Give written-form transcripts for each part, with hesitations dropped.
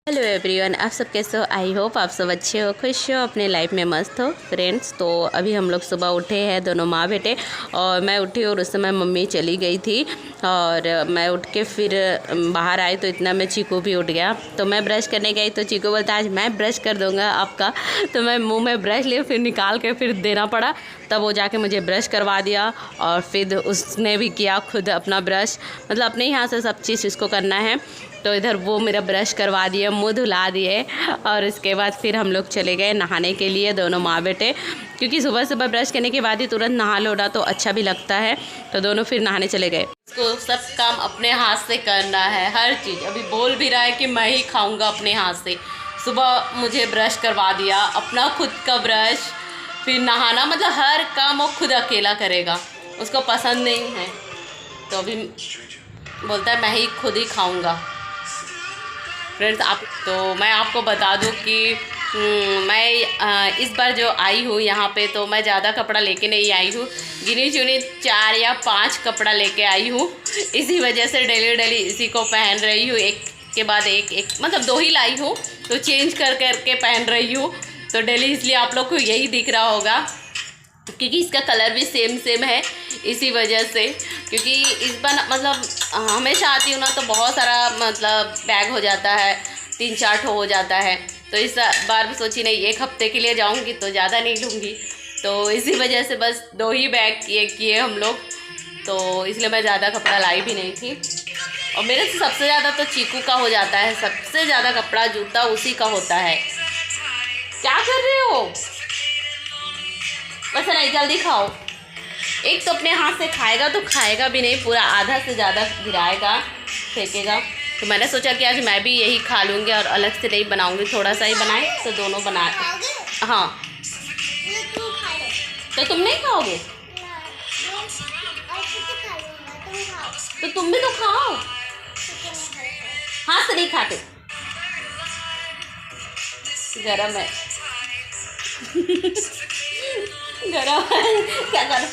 Hello everyone, आप सब कैसे हो? आई होप आप सब अच्छे हो, खुश हो, अपने लाइफ में मस्त हो फ्रेंड्स। तो अभी हम लोग सुबह उठे हैं, दोनों माँ बेटे, और मैं उठी और उस समय मम्मी चली गई थी। और मैं उठ के फिर बाहर आई तो इतना में चीकू भी उठ गया। तो मैं ब्रश करने गई तो चीकू बोलता आज मैं ब्रश कर दूँगा आपका। तो मैं मुँह में ब्रश लिए फिर निकाल के फिर देना पड़ा, तब वो जाके मुझे ब्रश करवा दिया। और फिर उसने भी किया खुद अपना ब्रश, मतलब अपने ही हाथ से सब चीज़ इसको करना है। तो इधर वो मेरा ब्रश करवा दिए, मुंह धुला दिए, और इसके बाद फिर हम लोग चले गए नहाने के लिए, दोनों माँ बेटे, क्योंकि सुबह सुबह ब्रश करने के बाद ही तुरंत नहा लो ना तो अच्छा भी लगता है। तो दोनों फिर नहाने चले गए। इसको सब काम अपने हाथ से करना है, हर चीज़। अभी बोल भी रहा है कि मैं ही खाऊंगा अपने हाथ से। सुबह मुझे ब्रश करवा दिया, अपना खुद का ब्रश, फिर नहाना, मतलब हर काम वो खुद अकेला करेगा, उसको पसंद नहीं है। तो अभी बोलता है मैं ही खुद ही खाऊंगा। फ्रेंड्स तो मैं आपको बता दूं कि मैं इस बार जो आई हूँ यहाँ पे, तो मैं ज़्यादा कपड़ा लेके नहीं आई हूँ, गिनी चुनी 4 या 5 कपड़ा लेके आई हूँ। इसी वजह से डेली इसी को पहन रही हूँ, एक के बाद एक मतलब 2 ही लाई हूँ, तो चेंज कर के पहन रही हूँ। तो डेली इसलिए आप लोग को यही दिख रहा होगा, क्योंकि इसका कलर भी सेम है, इसी वजह से। क्योंकि इस बार मतलब हमेशा आती हूँ ना तो बहुत सारा मतलब बैग हो जाता है, 3-4 ठो हो जाता है। तो इस बार भी सोची नहीं, 1 हफ्ते के लिए जाऊँगी तो ज़्यादा नहीं लूँगी, तो इसी वजह से बस 2 ही बैग किए हम लोग। तो इसलिए मैं ज़्यादा कपड़ा लाई भी नहीं थी। और मेरे से सबसे ज़्यादा तो चीकू का हो जाता है, सबसे ज़्यादा कपड़ा जूता उसी का होता है। क्या कर रहे हो? बस नहीं, जल्दी खाओ। एक तो अपने हाथ से खाएगा तो खाएगा भी नहीं, पूरा आधा से ज़्यादा गिराएगा, फेंकेगा। तो मैंने सोचा कि आज मैं भी यही खा लूँगी और अलग से नहीं बनाऊँगी, थोड़ा सा ही बनाए तो दोनों बना। हाँ, तो तुम नहीं खाओगे? तो तुम भी तो खाओ। हाथ से नहीं खाते, गरम है। गरम है, क्या करो,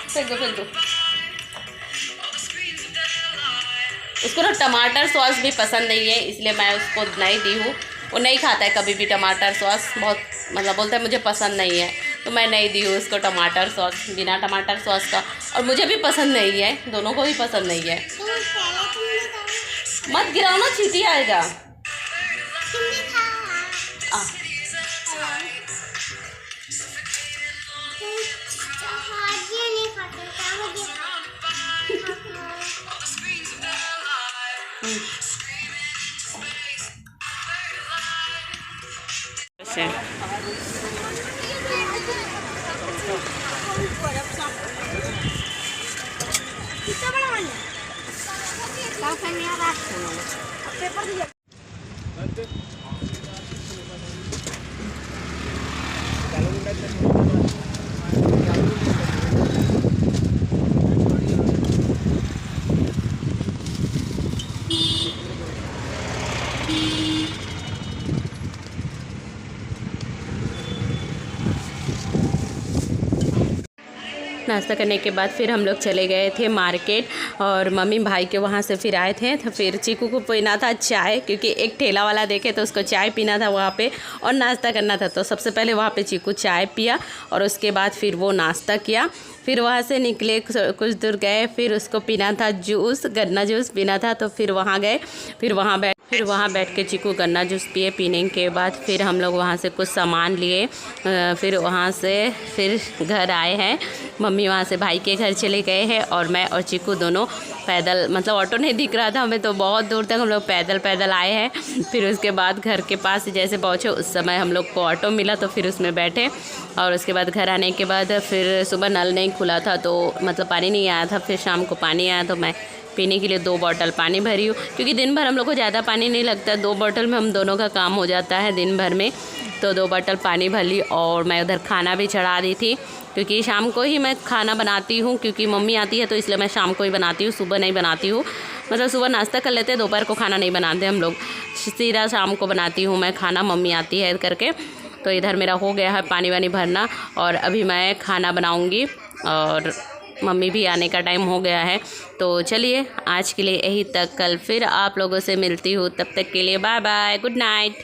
फेंक दो। उसको ना टमाटर सॉस भी पसंद नहीं है, इसलिए मैं उसको नहीं दी हूँ। वो नहीं खाता है कभी भी टमाटर सॉस, बहुत मतलब बोलता है मुझे पसंद नहीं है, तो मैं नहीं दी हूँ उसको टमाटर सॉस, बिना टमाटर सॉस का। और मुझे भी पसंद नहीं है, दोनों को भी पसंद नहीं है। मत गिराओ ना, चींटी आएगा। नाश्ता करने के बाद फिर हम लोग चले गए थे मार्केट, और मम्मी भाई के वहाँ से फिर आए थे। तो फिर चीकू को पीना था चाय, क्योंकि एक ठेला वाला देखे तो उसको चाय पीना था वहाँ पे और नाश्ता करना था। तो सबसे पहले वहाँ पे चीकू चाय पिया, और उसके बाद फिर वो नाश्ता किया। फिर वहाँ से निकले, कुछ दूर गए, फिर उसको पीना था जूस, गन्ना जूस पीना था। तो फिर वहाँ गए, फिर वहाँ बैठ के चीकू गन्ना जूस पिए। पीने के बाद फिर हम लोग वहाँ से कुछ सामान लिए, फिर वहाँ से फिर घर आए हैं। मम्मी वहाँ से भाई के घर चले गए हैं, और मैं और चीकू दोनों पैदल, मतलब ऑटो नहीं दिख रहा था हमें, तो बहुत दूर तक हम लोग पैदल आए हैं। फिर उसके बाद घर के पास जैसे पहुँचे उस समय हम लोग को ऑटो मिला, तो फिर उसमें बैठे। और उसके बाद घर आने के बाद फिर सुबह नल नहीं खुला था, तो मतलब पानी नहीं आया था। फिर शाम को पानी आया, तो मैं पीने के लिए 2 बॉटल पानी भरी हूँ, क्योंकि दिन भर हम लोग को ज़्यादा पानी नहीं लगता, 2 बॉटल में हम दोनों का काम हो जाता है दिन भर में। तो 2 बॉटल पानी भर ली, और मैं उधर खाना भी चढ़ा दी थी, क्योंकि शाम को ही मैं खाना बनाती हूँ, क्योंकि मम्मी आती है तो इसलिए मैं शाम को ही बनाती हूँ, सुबह नहीं बनाती हूँ। मतलब सुबह नाश्ता कर लेते हैं, दोपहर को खाना नहीं बनाते हम लोग, सीधा शाम को बनाती हूँ मैं खाना, मम्मी आती है करके। तो इधर मेरा हो गया है पानी वानी भरना, और अभी मैं खाना बनाऊँगी। और मम्मी भी आने का टाइम हो गया है। तो चलिए आज के लिए यही तक, कल फिर आप लोगों से मिलती हूँ, तब तक के लिए बाय बाय, गुड नाइट।